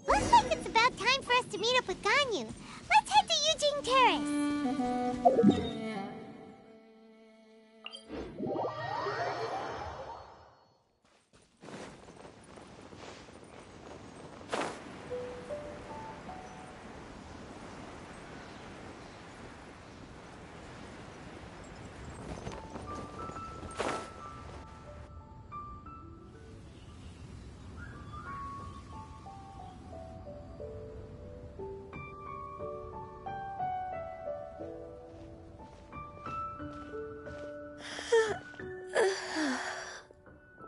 Looks like it's about time for us to meet up with Ganyu. Let's head to Eugene Terrace.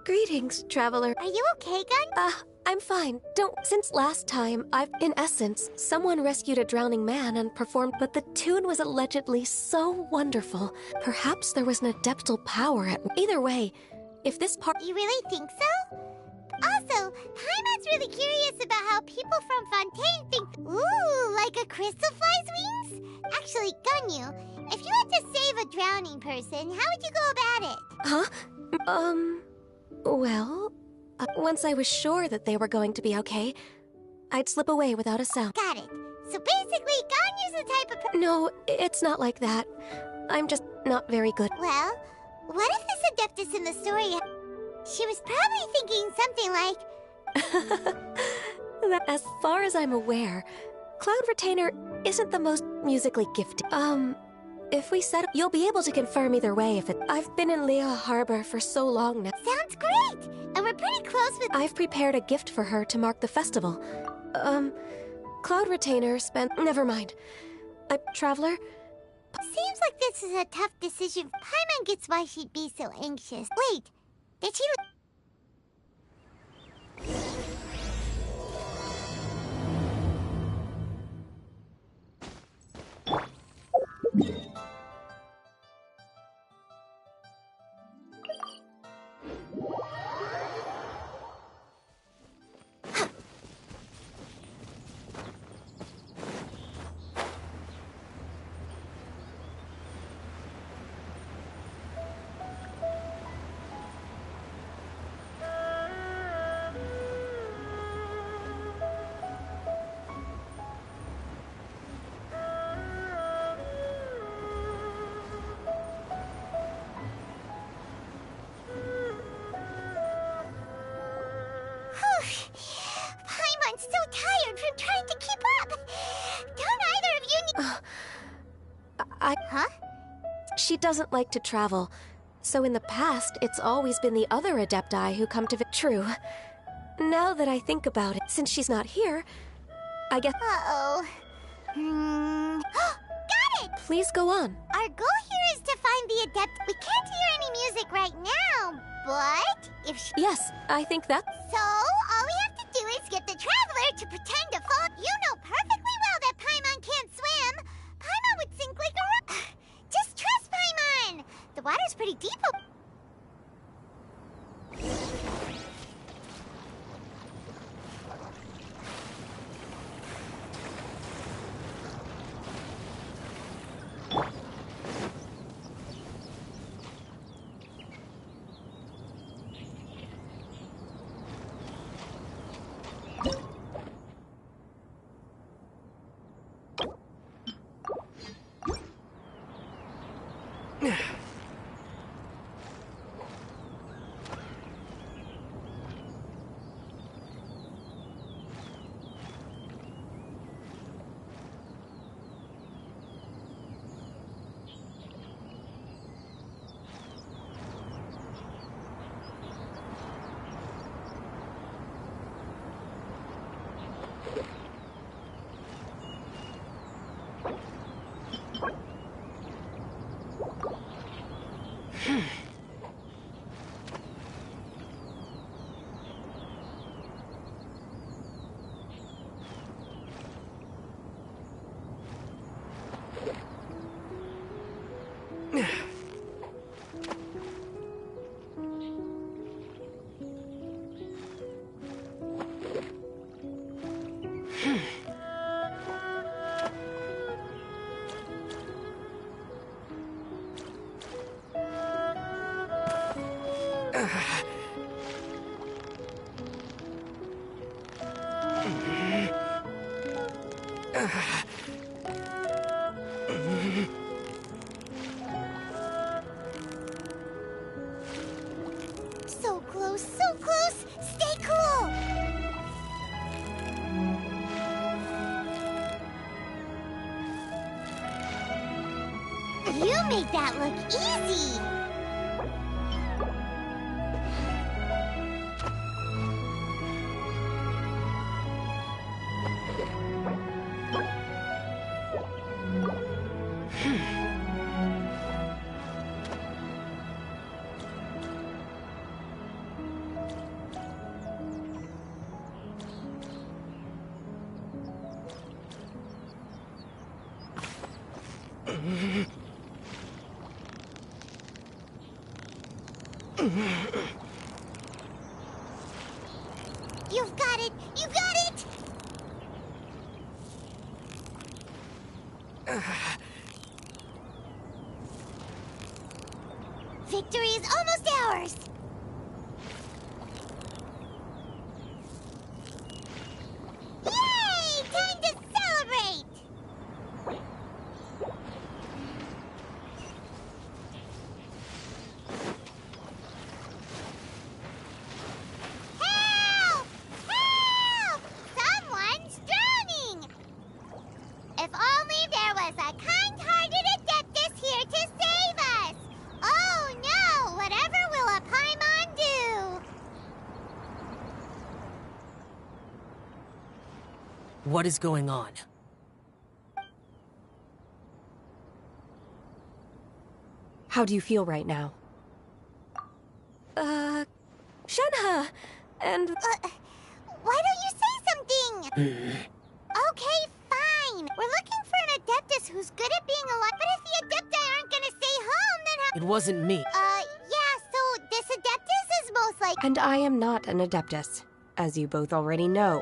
Greetings, traveler. Are you okay, Gun? I'm fine. Since last time, in essence, someone rescued a drowning man and performed, but the tune was allegedly so wonderful. Perhaps there was an adeptal power at. Either way, if this part. You really think so? Also, Paimon's really curious about how people from Fontaine think. Ooh, like a crystal fly's wings? Actually, Ganyu, if you had to save a drowning person, how would you go about it? Huh? Well, once I was sure that they were going to be okay, I'd slip away without a sound. Got it. So basically, Ganyu's the type of No, it's not like that. I'm just not very good. Well, what if this adeptus in the story... She was probably thinking something like... As far as I'm aware, Cloud Retainer isn't the most musically gifted. If we set up, you'll be able to confirm either way if it. I've been in Lea Harbor for so long now. Sounds great! And we're pretty close with... I've prepared a gift for her to mark the festival. Cloud Retainer spent... Never mind. Traveler? Seems like this is a tough decision. Paimon gets why she'd be so anxious. Wait, did she... Paimon's so tired from trying to keep up. Don't either of you need... Huh? She doesn't like to travel. So in the past, it's always been the other Adepti who come to True. Now that I think about it, since she's not here, I guess... Uh-oh. Got it! Please go on. Our goal here is to find the adept. We can't hear any music right now, but if she... Yes, I think that... So, all we have to do is get the traveler to pretend to fall. You know perfectly well that Paimon can't swim. Paimon would sink like a rock. Just trust Paimon. The water's pretty deep. So close, so close! Stay cool! You made that look easy! You've got it! You got it! Victory is almost ours! Yay! Time to celebrate! Help! Help! Someone's drowning! If only there was a kind-hearted Adeptus here to save us! Oh no! Whatever will a Paimon do? What is going on? How do you feel right now? Shenhe! And Why don't you say something? Okay, fine. We're looking for an Adeptus who's good at being alive. But if the Adepti aren't gonna stay home, then how? It wasn't me. Yeah, so this Adeptus is most like... And I am not an Adeptus, as you both already know.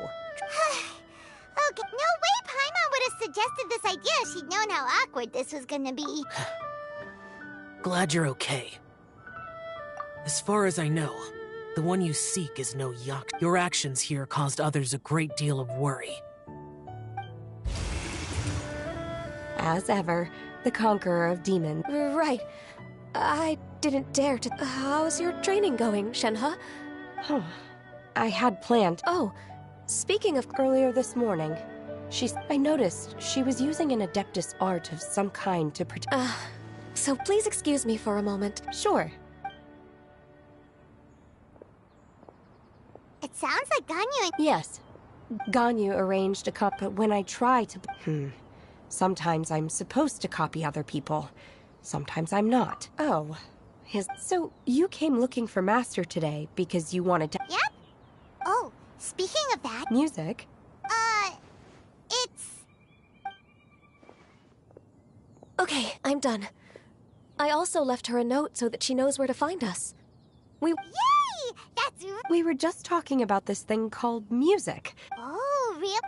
Okay, no way Paimon would have suggested this idea if she'd known how awkward this was gonna be. Glad you're okay. As far as I know, the one you seek is no Yak. Your actions here caused others a great deal of worry. As ever, the conqueror of demons. right. I didn't dare to. How's your training going, Shenhe? I had planned Oh, speaking of. earlier this morning. I noticed she was using an Adeptus art of some kind to protect. So please excuse me for a moment. Sure. It sounds like Ganyu and... Yes. Ganyu arranged a cup, but when I try to... Sometimes I'm supposed to copy other people. Sometimes I'm not. Oh. So, you came looking for Master today because you wanted to... Yep. Oh, speaking of that... Music? It's... Okay, I'm done. I also left her a note so that she knows where to find us. Yay! That's... We were just talking about this thing called music. Oh, real...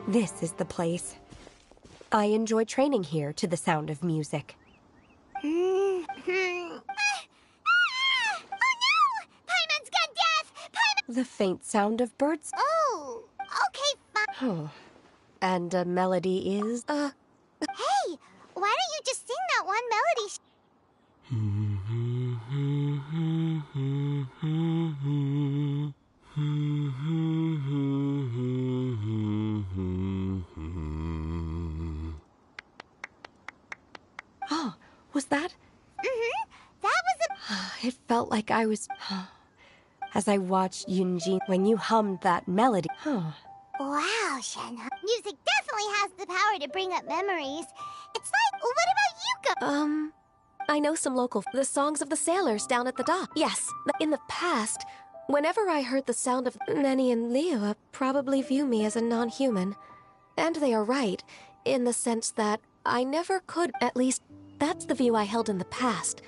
This is the place. I enjoy training here to the sound of music. Oh no! Paimon's gone deaf! Paimon... The faint sound of birds. Oh, okay, fine. Oh. And a melody is... Hey, why don't you just sing that one melody? Oh, was that? That was a... It felt like I was... As I watched Yunji when you hummed that melody. Wow, Shenhe. Music definitely has the power to bring up memories. It's like, what about you, I know some the songs of the sailors down at the dock. Yes, in the past, whenever I heard the sound of Nenny and Leo probably view me as a non-human. And they are right, in the sense that I never could. At least, that's the view I held in the past.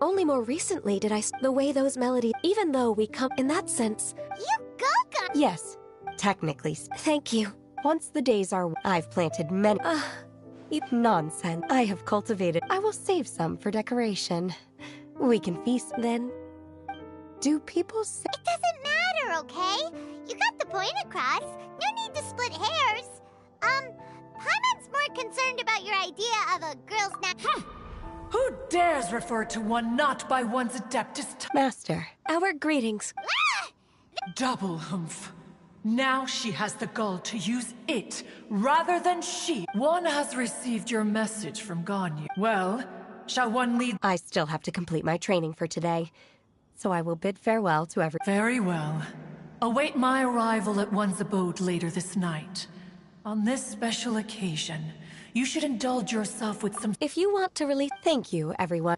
Only more recently did I the way those melodies, even though we come in that sense. You go, Ganyu! Yes, technically. Thank you. Once the days are, I've planted many. Nonsense. I have cultivated. I will save some for decoration. We can feast then. Do people say? It doesn't matter, okay? You got the point across. No need to split hairs. Paimon's more concerned about your idea of a girl's night. Who dares refer to one not by one's adeptest? Master. Our greetings. Double humph. Now she has the gall to use it, rather than she. One has received your message from Ganyu. Well, shall one lead? I still have to complete my training for today, so I will bid farewell to every. Very well. Await my arrival at one's abode later this night. On this special occasion, you should indulge yourself with some. If you want to release. Thank you, everyone.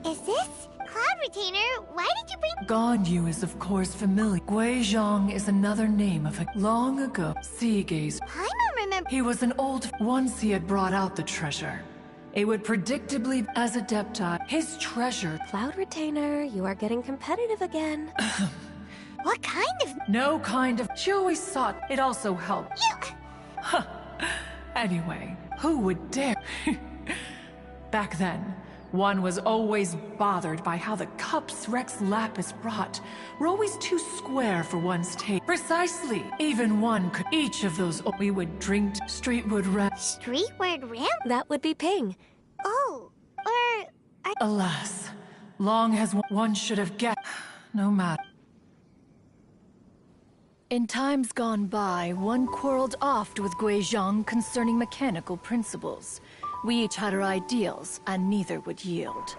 Is this? Cloud Retainer, why did you bring... Ganyu is of course familiar. Guizhong is another name of a long ago sea gaze. Paimon remember... He was an old... Once he had brought out the treasure. It would predictably, as Adepti, his treasure... Cloud Retainer, you are getting competitive again. What kind of... No kind of... She always sought. It also helped. You... Anyway, who would dare? Back then, one was always bothered by how the cups Rex Lapis brought were always too square for one's taste. Precisely. Even one could. Each of those we would drink streetwood ram. Streetward ramp? That would be Ping. Oh, or... Alas, long as one should have guessed. No matter. In times gone by, one quarreled oft with Guizhong concerning mechanical principles. We each had our ideals, and neither would yield.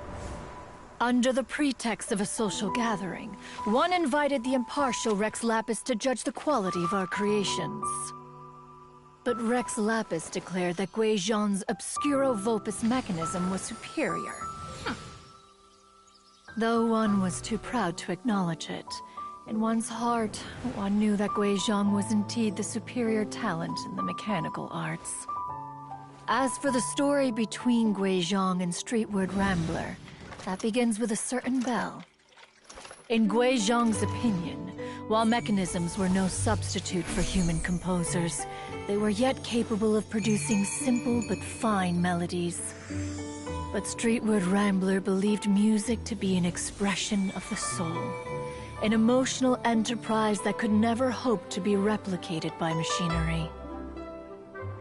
Under the pretext of a social gathering, one invited the impartial Rex Lapis to judge the quality of our creations. But Rex Lapis declared that Guizhong's Obscuro Vulpus mechanism was superior. Though one was too proud to acknowledge it, in one's heart, one knew that Guizhong was indeed the superior talent in the mechanical arts. As for the story between Guizhong and Streetward Rambler, that begins with a certain bell. In Guizhong's opinion, while mechanisms were no substitute for human composers, they were yet capable of producing simple but fine melodies. But Streetward Rambler believed music to be an expression of the soul, an emotional enterprise that could never hope to be replicated by machinery.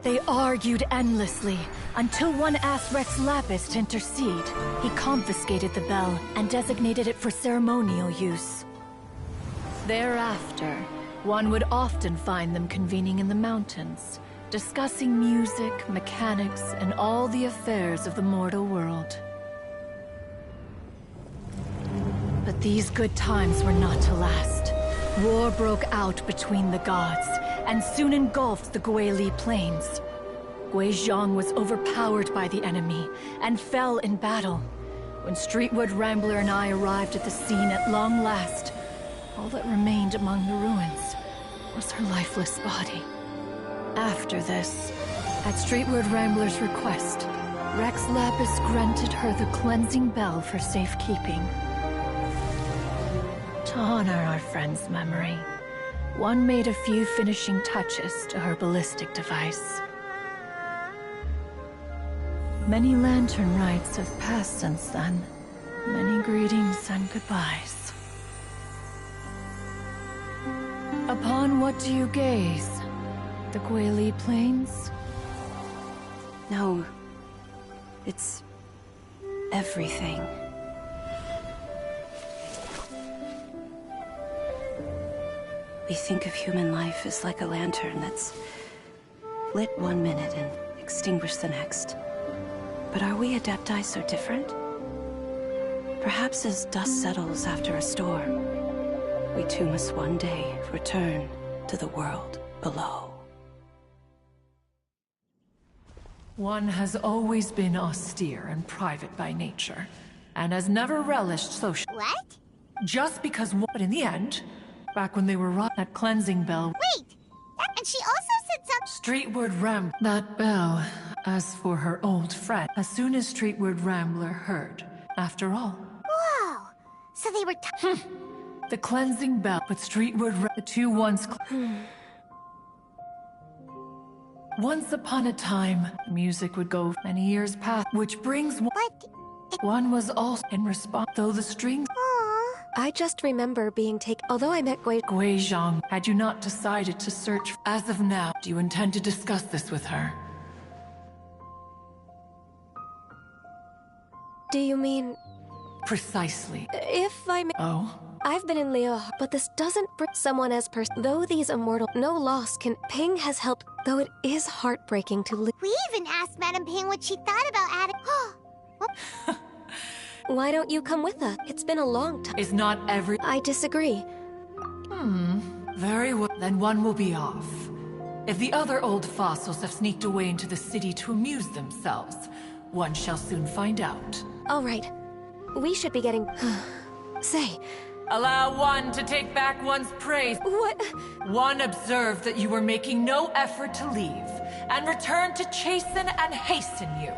They argued endlessly, until one asked Rex Lapis to intercede. He confiscated the bell and designated it for ceremonial use. Thereafter, one would often find them convening in the mountains, discussing music, mechanics, and all the affairs of the mortal world. But these good times were not to last. War broke out between the gods, and soon engulfed the Guili Plains. Guizhong was overpowered by the enemy, and fell in battle. When Streetwood Rambler and I arrived at the scene at long last, all that remained among the ruins was her lifeless body. After this, at Streetwood Rambler's request, Rex Lapis granted her the cleansing bell for safekeeping. To honor our friend's memory, one made a few finishing touches to her ballistic device. Many lantern rites have passed since then. Many greetings and goodbyes. Upon what do you gaze? The Guili Plains? No. It's... everything. We think of human life as like a lantern that's lit one minute and extinguished the next. But are we Adepti so different? Perhaps as dust settles after a storm, we too must one day return to the world below. One has always been austere and private by nature, and has never relished social. What? Just because, but in the end, back when they were that cleansing bell. Wait! And she also said something. Streetward Ram. That bell. As for her old friend, as soon as Streetward Rambler heard, after all. Whoa! So they were The cleansing bell, but Streetward the two once. Once upon a time, music would go many years past, which brings But... one was also in response, though the strings. Aww. I just remember being taken. Although I met Gui Zhang, had you not decided to search as of now, do you intend to discuss this with her? Do you mean... Precisely. If I may... Oh? I've been in Leo, but this doesn't bring someone as though these immortal... No loss can... Ping has helped, though it is heartbreaking to leave. We even asked Madame Ping what she thought about adding... Why don't you come with us? It's been a long time. Is not every... I disagree. Very well. Then one will be off. If the other old fossils have sneaked away into the city to amuse themselves, one shall soon find out. All right. We should be getting... Say... Allow one to take back one's praise. What? One observed that you were making no effort to leave, and returned to chasten and hasten you.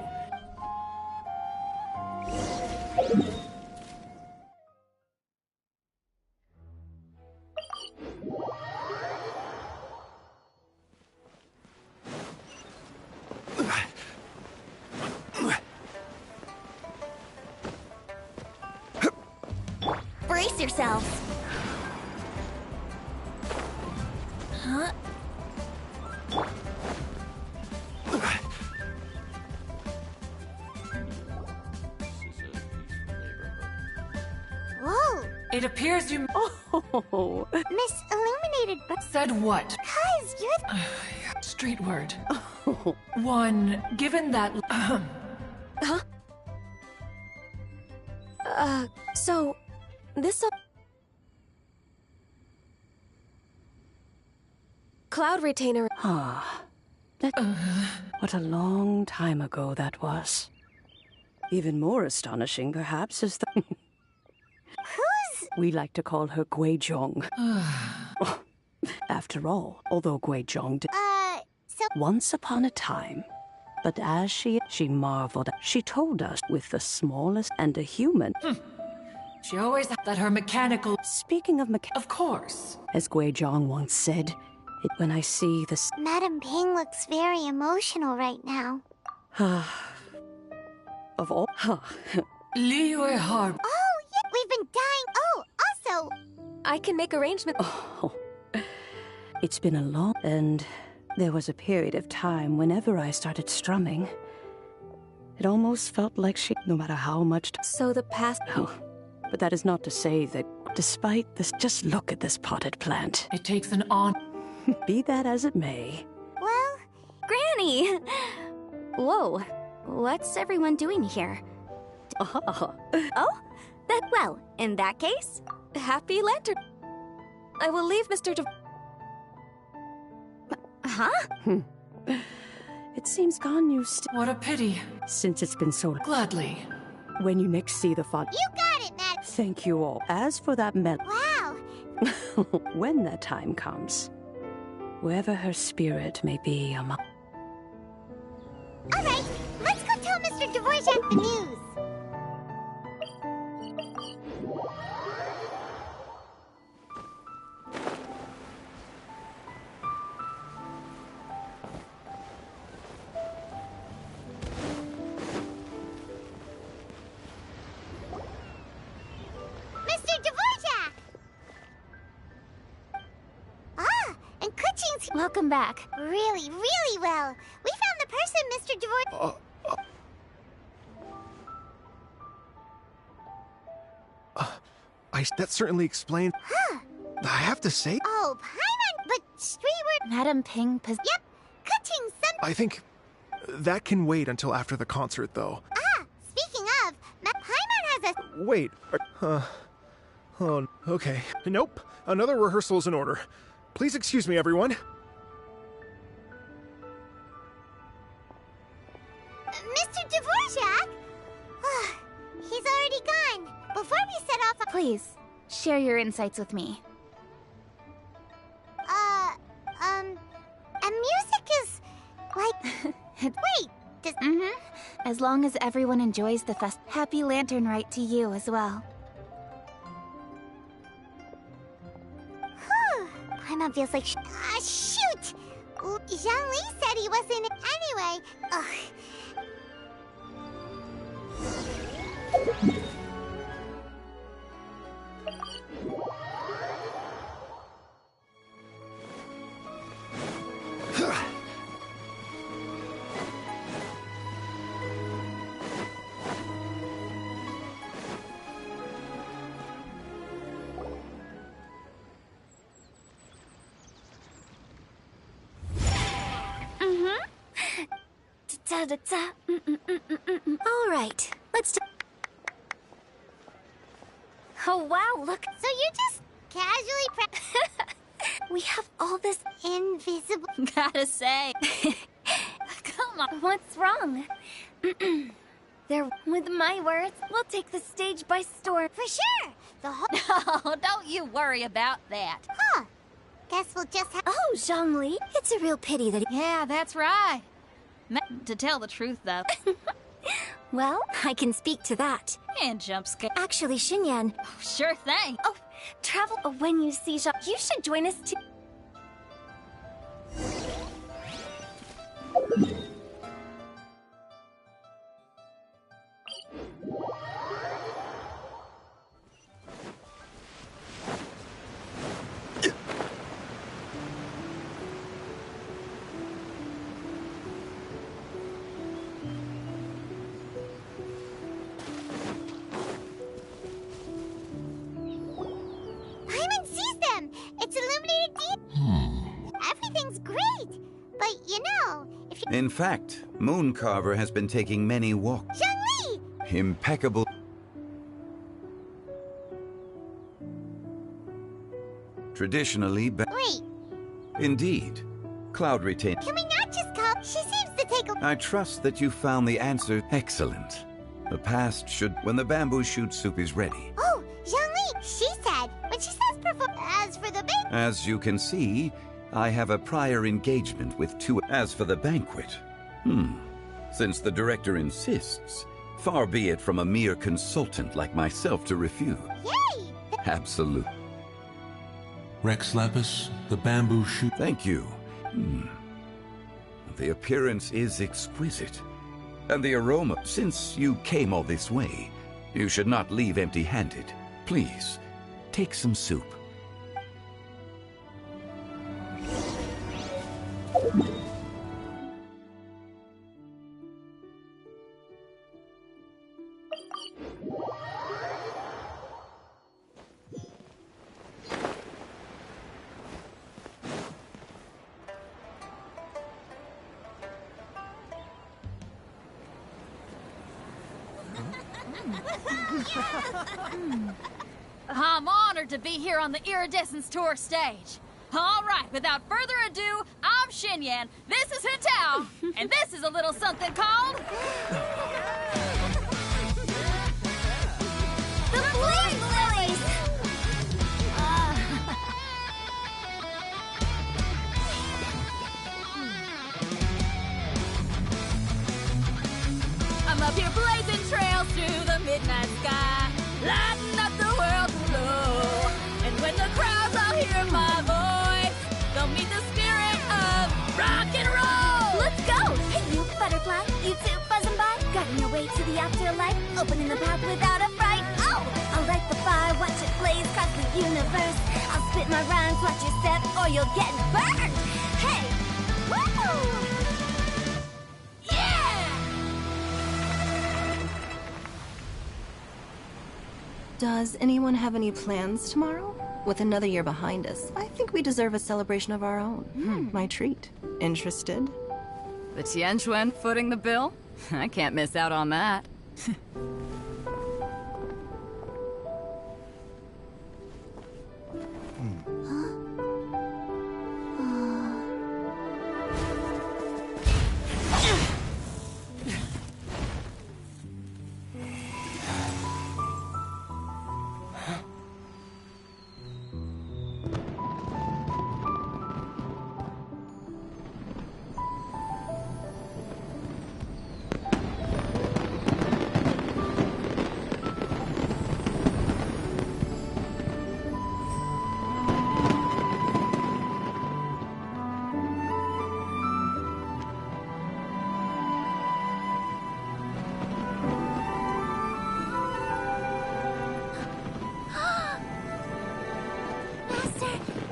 Brace yourselves. Huh? Whoa! It appears you Oh, Miss Illuminated, but... said what? Cuz, you're the... Street word. One, given that... Huh? So... This... Cloud Retainer... what a long time ago that was. Even more astonishing, perhaps, is that... Who's... We like to call her Guizhong. After all, although Guizhong did... so... Once upon a time. But as she marveled, she told us with the smallest and a human... She always had that her mechanical... Speaking of Of course. as Guizhong once said, when I see this... Madame Ping looks very emotional right now. of all... Liyue Harb. Oh, yeah, we've been dying. Oh, also... I can make arrangements... Oh, it's been a long... And there was a period of time whenever I started strumming. It almost felt like she... No matter how much... So the past... Oh, but that is not to say that despite this... Just look at this potted plant. It takes an on... Be that as it may. Well... Granny! Whoa, what's everyone doing here? Oh, Well, in that case... Happy Lantern... I will leave Mr. Huh? it seems Ganyu What a pity. since it's been so... Gladly. When you next see the font... You got it, Matt. Thank you all. As for that medal... Wow. when that time comes, wherever her spirit may be among... All right, let's go tell Mr. Dvorak the news. Mr. Dvorak! Ah, and Kuchin's Welcome back. really, really well. We found the person, Mr. Dvorak. That certainly explains. I have to say, Oh, streetward. Madam Ping Yep, cutting some. I think that can wait until after the concert, though. Ah, speaking of, Paimon has a. Wait. Oh, okay. Nope. Another rehearsal is in order. Please excuse me, everyone. Mr. Dvorak? He's already gone. Before we set off. Please, share your insights with me. And music is like. Wait, does. As long as everyone enjoys the fest. Happy Lantern Rite to you as well. Paimon feels like. Shoot! Zhangli said he wasn't. Anyway. Ugh. All right, let's. Oh wow, look. So you just casually We have all this. invisible. Gotta say. Come on, what's wrong? There, with my words, we'll take the stage by storm. For sure! The whole. Oh, don't you worry about that. Huh. Guess we'll just have. Oh, Zhongli, it's a real pity that. Yeah, that's right. To tell the truth, though, Well, I can speak to that. and jump scare. Actually, Xinyan, Sure thing. oh, travel. When you see Zhang, you should join us too. Paimon sees them! It's illuminated deep. Everything's great! But you know, if you. In fact, Mooncarver has been taking many walks. Zhangli! Impeccable. Traditionally, Wait, indeed. Cloud retain. can we not just call. She seems to take a. I trust that you found the answer excellent. The past should, when the bamboo shoot soup is ready. Oh, Zhangli! She said, when she says perform. As for the big. As you can see, I have a prior engagement with two. As for the banquet, since the director insists, far be it from a mere consultant like myself to refuse. Yay! Absolute. Rex Lapis, the bamboo shoot. Thank you. The appearance is exquisite. And the aroma, since you came all this way, you should not leave empty-handed. Please, take some soup. I'm honored to be here on the Iridescence Tour stage. All right, without further ado, I'm Xinyan, this is Hintao, and this is a little something called... The Flame Lilies! I'm up here blazing trails through the midnight sky, lighting up the world below. And when the crowds all hear my voice, they'll meet the spirit of rock and roll. Let's go! Hey, you butterfly, you two buzzing by, guiding your way to the afterlife, opening the path without a fright. Oh, I'll light the fire, watch it blaze across the universe. I'll spit my rhymes, watch your step, or you'll get burned. Hey, woo! Does anyone have any plans tomorrow? With another year behind us, I think we deserve a celebration of our own. My treat. Interested? The Tianquan footing the bill? I can't miss out on that.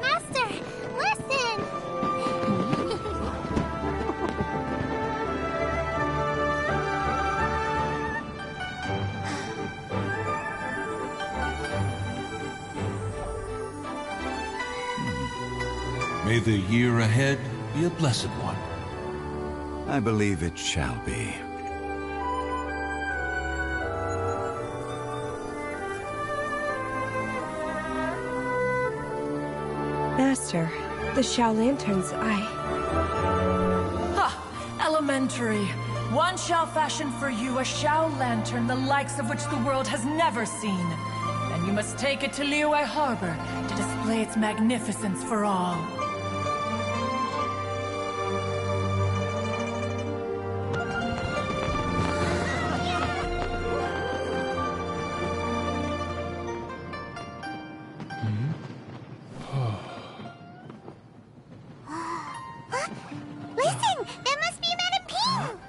Master, listen! May the year ahead be a blessed one. I believe it shall be. Master, the Shao Lanterns, Ha! Elementary. One shall fashion for you a Shao Lantern the likes of which the world has never seen. And you must take it to Liyue Harbor to display its magnificence for all. Listen! That must be Madame Ping!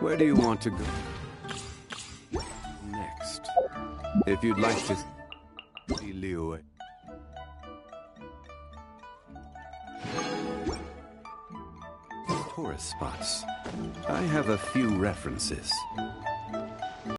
Where do you want to go next? If you'd like to see Liyue. Tourist spots. I have a few references.